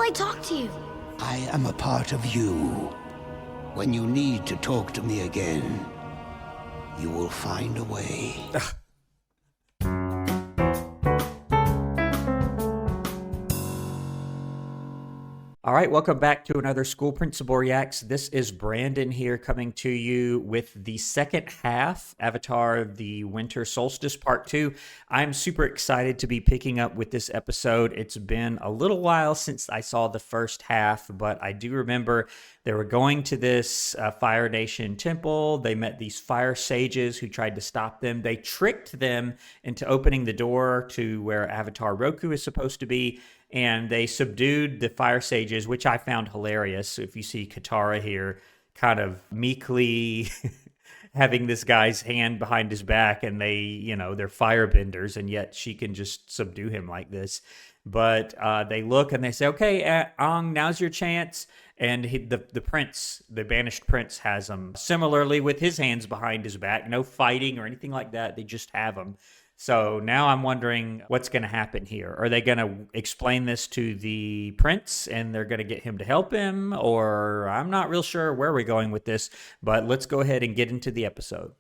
I talk to you? I am a part of you. When you need to talk to me again, you will find a way. All right, welcome back to another School Principal Reacts. This is Brandon here coming to you with the second half, Avatar the Winter Solstice Part 2. I'm super excited to be picking up with this episode. It's been a little while since I saw the first half, but I do remember they were going to this Fire Nation temple. They met these fire sages who tried to stop them. They tricked them into opening the door to where Avatar Roku is supposed to be, and they subdued the fire sages, which I found hilarious. So if you see Katara here kind of meekly having this guy's hand behind his back, and they're firebenders, and yet she can just subdue him like this. But they look and they say, okay, Aang, now's your chance. And the prince, the banished prince, has him similarly with his hands behind his back. No fighting or anything like that. They just have him. So now I'm wondering what's going to happen here. Are they going to explain this to the prince and they're going to get him to help him? Or I'm not real sure where we're going with this, but let's go ahead and get into the episode.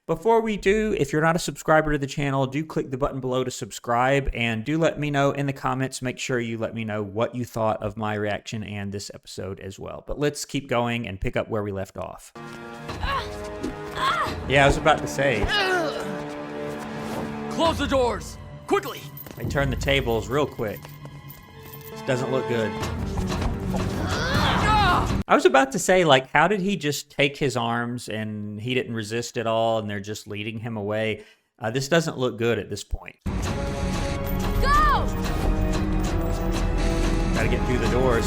Before we do, if you're not a subscriber to the channel, do click the button below to subscribe, and do let me know in the comments. Make sure you let me know what you thought of my reaction and this episode as well. But let's keep going and pick up where we left off. Yeah, I was about to say. Close the doors! Quickly! They turn the tables real quick. This doesn't look good. I was about to say, like, how did he just take his arms and he didn't resist at all and they're just leading him away? This doesn't look good at this point. Go! Gotta get through the doors.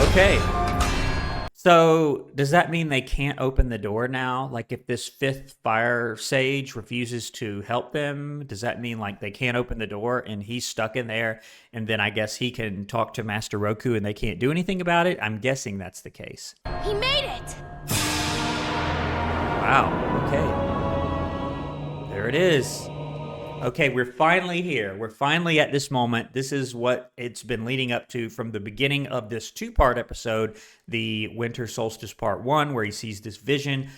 Okay. So, does that mean they can't open the door now? Like, if this fifth fire sage refuses to help them, does that mean, like, they can't open the door and he's stuck in there, and then I guess he can talk to Master Roku and they can't do anything about it? I'm guessing that's the case. He made it! Wow, okay. There it is. Okay, we're finally here. We're finally at this moment. This is what it's been leading up to from the beginning of this two-part episode, the Winter Solstice Part 1, where he sees this vision.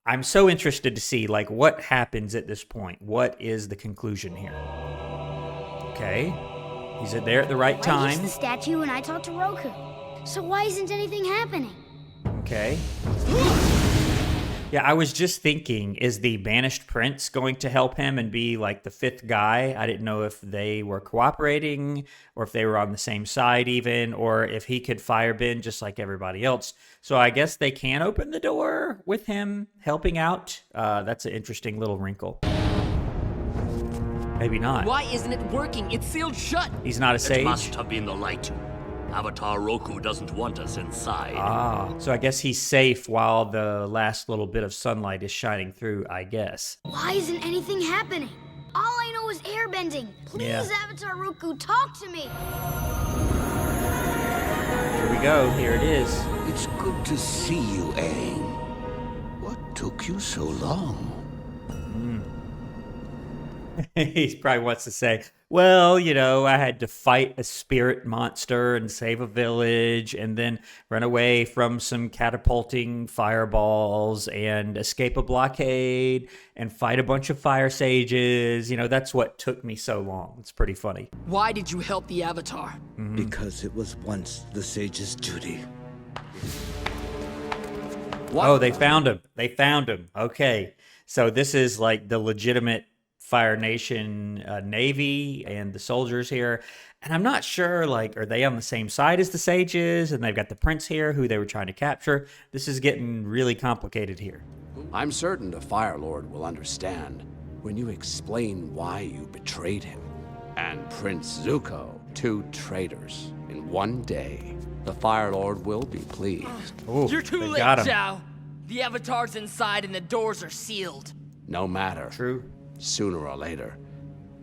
I'm so interested to see, like, what happens at this point. What is the conclusion here? Okay, he's there at the right time. I used the statue and I talked to Roku. So why isn't anything happening? Okay. Yeah, I was just thinking, is the banished prince going to help him and be like the fifth guy? I didn't know if they were cooperating or if they were on the same side even, or if he could firebend just like everybody else. So I guess they can open the door with him helping out. That's an interesting little wrinkle. Maybe not. Why isn't it working? It's sealed shut! He's not a sage? It must have been the light. Avatar Roku doesn't want us inside. Ah, so I guess he's safe while the last little bit of sunlight is shining through, I guess. Why isn't anything happening? All I know is airbending. Please, Avatar Roku, talk to me. Here we go. Here it is. It's good to see you, Aang. What took you so long? He probably wants to say, well, you know, I had to fight a spirit monster and save a village and then run away from some catapulting fireballs and escape a blockade and fight a bunch of fire sages. You know, that's what took me so long. It's pretty funny. Why did you help the Avatar? Because it was once the sage's duty. What? Oh, they found him. They found him. Okay. So this is like the legitimate Fire Nation Navy and the soldiers here. And I'm not sure, like, are they on the same side as the sages? And they've got the prince here who they were trying to capture. This is getting really complicated here. I'm certain the Fire Lord will understand when you explain why you betrayed him. And Prince Zuko, 2 traitors in one day. The Fire Lord will be pleased. Ooh, You're too they late, got him. Zhao. The Avatar's inside and the doors are sealed. No matter. True. Sooner or later,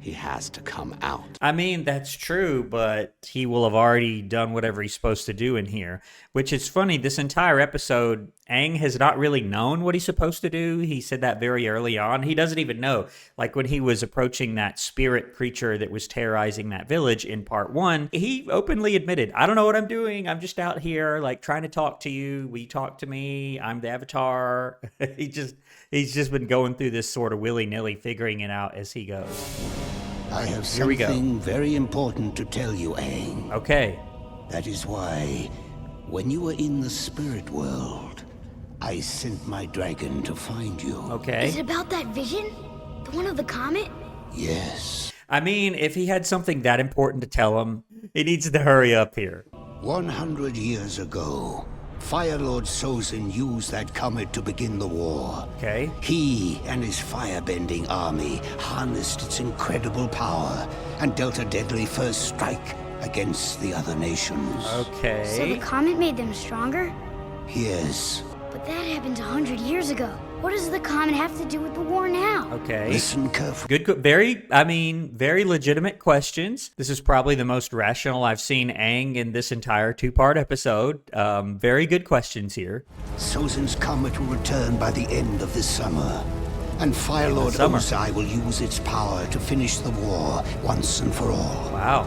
he has to come out. I mean, that's true, but he will have already done whatever he's supposed to do in here, which is funny. This entire episode, Aang has not really known what he's supposed to do. He said that very early on. He doesn't even know. Like when he was approaching that spirit creature that was terrorizing that village in part 1, he openly admitted, I don't know what I'm doing. I'm just out here like trying to talk to you. Will you talk to me? I'm the Avatar. He's just been going through this sort of willy-nilly, figuring it out as he goes. I have Here we go. something very important to tell you, Aang. Okay. That is why, when you were in the spirit world, I sent my dragon to find you. Okay. Is it about that vision? The one of the comet? Yes. I mean, if he had something that important to tell him, he needs to hurry up here. 100 years ago, Fire Lord Sozin used that comet to begin the war. Okay. He and his firebending army harnessed its incredible power and dealt a deadly first strike against the other nations. So Okay. the comet made them stronger? Yes. But that happened 100 years ago. What does the comet have to do with the war now? Okay. Listen carefully. Very legitimate questions. This is probably the most rational I've seen Aang in this entire 2-part episode. Very good questions here. Sozin's comet will return by the end of this summer. And Fire Lord Summer. Ozai will use its power to finish the war once and for all. Wow.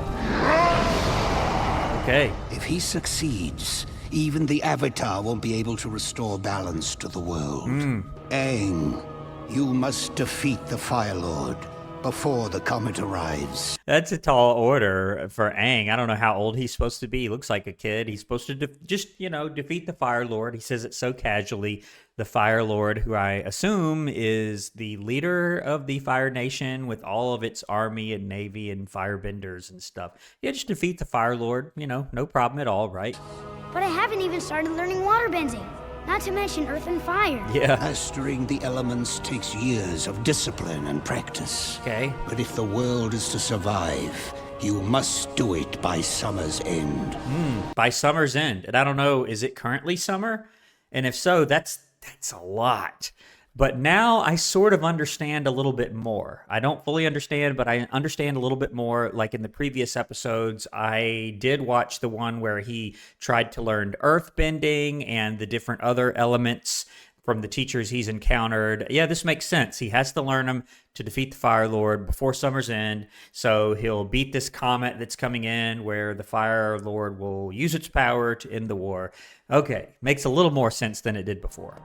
Okay. If he succeeds, even the Avatar won't be able to restore balance to the world. Aang, you must defeat the Fire Lord before the comet arrives. That's a tall order for Aang. I don't know how old he's supposed to be. He looks like a kid. He's supposed to defeat the Fire Lord. He says it so casually. The Fire Lord, who I assume is the leader of the Fire Nation with all of its army and navy and firebenders and stuff. Yeah, just defeat the Fire Lord. No problem at all, right? But I haven't even started learning waterbending. Not to mention earth and fire. Yeah. Mastering the elements takes years of discipline and practice. Okay. But if the world is to survive, you must do it by summer's end. By summer's end. And I don't know, is it currently summer? And if so, that's a lot. But now I sort of understand a little bit more. I don't fully understand, but I understand a little bit more. Like in the previous episodes, I did watch the one where he tried to learn earth bending and the different other elements from the teachers he's encountered. Yeah, this makes sense. He has to learn them to defeat the Fire Lord before summer's end. So he'll beat this comet that's coming in where the Fire Lord will use its power to end the war. Okay, makes a little more sense than it did before.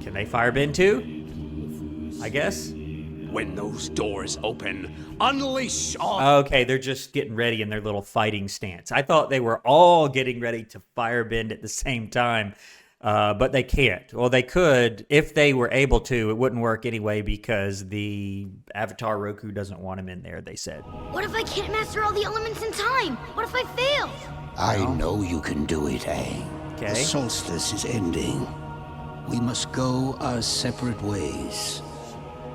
Can they firebend too? I guess. When those doors open, unleash all. Okay, they're just getting ready in their little fighting stance. I thought they were all getting ready to firebend at the same time, but they can't. Well, they could if they were able to. It wouldn't work anyway because the Avatar Roku doesn't want him in there, they said. What if I can't master all the elements in time? What if I fail? I know you can do it, Aang. Okay. The solstice is ending. We must go our separate ways.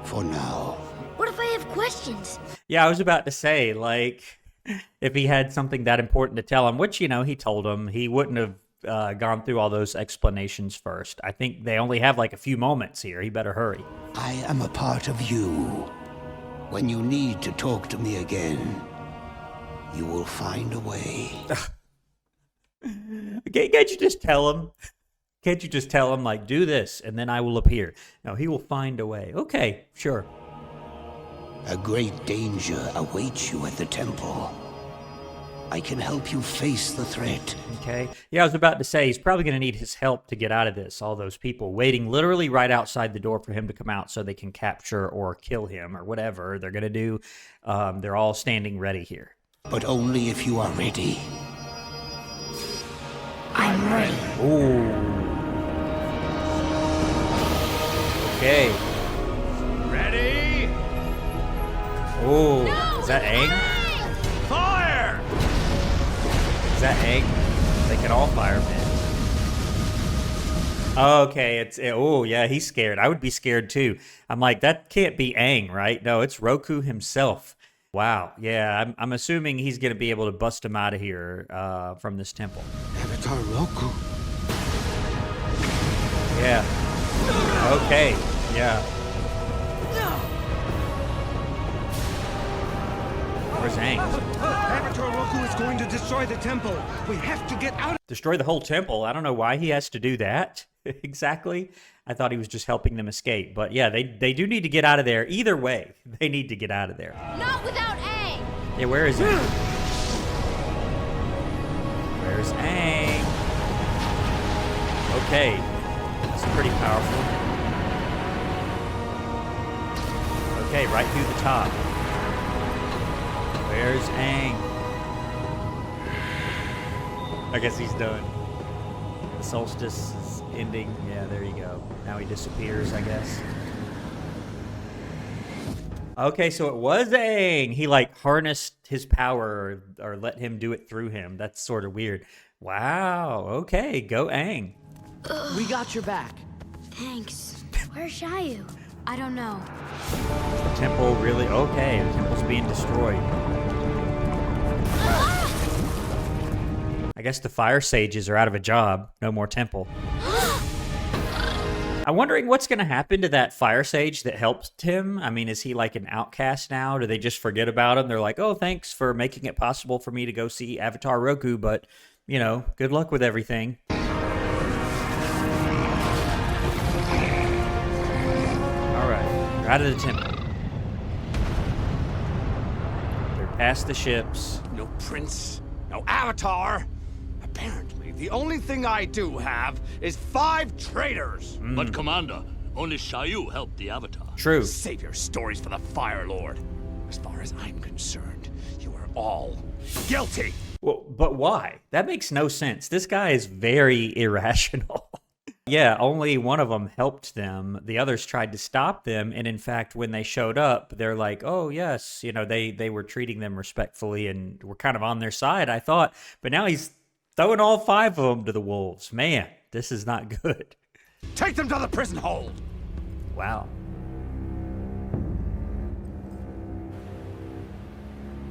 For now. What if I have questions? Yeah, I was about to say, like, if he had something that important to tell him, which, he told him, he wouldn't have gone through all those explanations first. I think they only have like a few moments here. He better hurry. I am a part of you. When you need to talk to me again, you will find a way. Can't you just tell him? Can't you just tell him, like, do this, and then I will appear? No, he will find a way. Okay, sure. A great danger awaits you at the temple. I can help you face the threat. Okay. Yeah, I was about to say, he's probably going to need his help to get out of this. All those people waiting literally right outside the door for him to come out so they can capture or kill him or whatever they're going to do. They're all standing ready here. But only if you are ready. I'm ready. Ooh. Okay. Ready? Ooh. Is that Aang? Fire! Is that Aang? They can all firebend. Okay, oh yeah, he's scared. I would be scared too. I'm like, that can't be Aang, right? No, it's Roku himself. Wow. Yeah, I'm assuming he's going to be able to bust him out of here from this temple. Avatar Roku. Yeah. Okay. Yeah. Where's Aang? Avatar Roku is going to destroy the temple. We have to get out. Destroy the whole temple. I don't know why he has to do that exactly. I thought he was just helping them escape. But yeah, they do need to get out of there. Either way, they need to get out of there. Not without Aang! Yeah, where is Aang? Where's Aang? Okay, that's pretty powerful. Okay, right through the top. Where's Aang? I guess he's done. The solstice is ending. Yeah, there you go. Now he disappears, I guess. Okay, so it was Aang. He like harnessed his power or let him do it through him. That's sort of weird. Wow. Okay, go Aang. We got your back. Thanks. Where's Shayu? I don't know. The temple really... Okay, the temple's being destroyed. I guess the fire sages are out of a job. No more temple. I'm wondering what's going to happen to that fire sage that helped him. I mean, is he like an outcast now? Do they just forget about him? They're like, oh, thanks for making it possible for me to go see Avatar Roku, but, you know, good luck with everything. All right, they're out of the temple. They're past the ships. No prince, no avatar. Apparently, the only thing I do have is 5 traitors. But Commander, only Shayu helped the Avatar. True. Save your stories for the Fire Lord. As far as I'm concerned, you are all guilty. Well, but why? That makes no sense. This guy is very irrational. Yeah, only one of them helped them. The others tried to stop them. And in fact, when they showed up, they're like, oh, yes, you know, they were treating them respectfully and were kind of on their side, I thought. But now he's throwing all 5 of them to the wolves. Man, this is not good. Take them to the prison hold. Wow.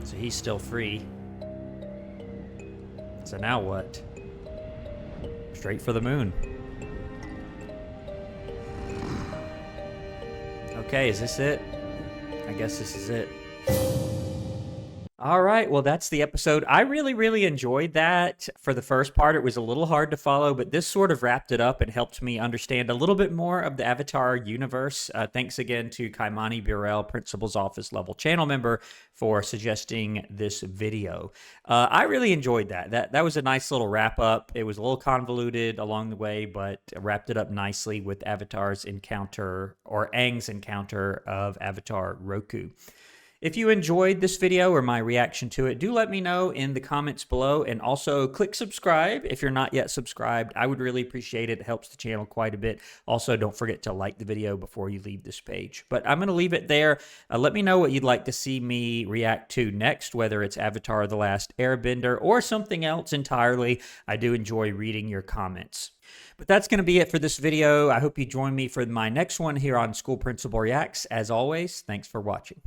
So he's still free. So now what? Straight for the moon. Okay, is this it? I guess this is it. All right, well, that's the episode. I really enjoyed that. For the first part, it was a little hard to follow, but this sort of wrapped it up and helped me understand a little bit more of the Avatar universe. Thanks again to Kaimani Burrell, Principal's Office level channel member, for suggesting this video. I really enjoyed that. That was a nice little wrap up. It was a little convoluted along the way, but wrapped it up nicely with Avatar's encounter, or Aang's encounter of Avatar Roku. If you enjoyed this video or my reaction to it, do let me know in the comments below, and also click subscribe if you're not yet subscribed. I would really appreciate it. It helps the channel quite a bit. Also, don't forget to like the video before you leave this page. But I'm going to leave it there. Let me know what you'd like to see me react to next, whether it's Avatar: The Last Airbender or something else entirely. I do enjoy reading your comments. But that's going to be it for this video. I hope you join me for my next one here on School Principal Reacts. As always, thanks for watching.